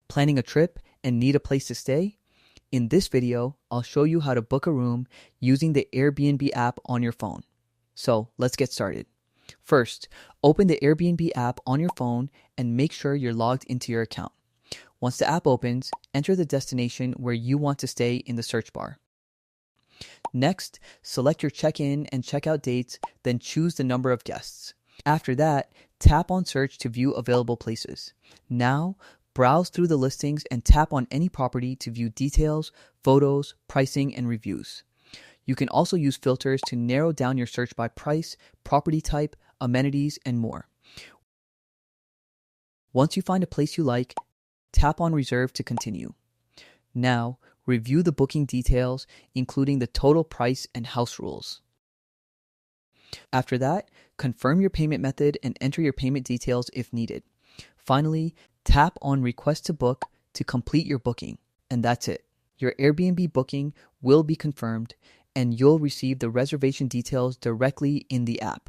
Planning a trip and need a place to stay? In this video, I'll show you how to book a room using the Airbnb app on your phone. So let's get started. First, open the Airbnb app on your phone and make sure you're logged into your account. Once the app opens, enter the destination where you want to stay in the search bar. Next, select your check-in and check-out dates, then choose the number of guests. After that, tap on search to view available places. Now, browse through the listings and tap on any property to view details, photos, pricing, and reviews. You can also use filters to narrow down your search by price, property type, amenities, and more. Once you find a place you like, tap on reserve to continue. Now, review the booking details, including the total price and house rules. After that, confirm your payment method and enter your payment details if needed. Finally, tap on Request to Book to complete your booking, and that's it. Your Airbnb booking will be confirmed, and you'll receive the reservation details directly in the app.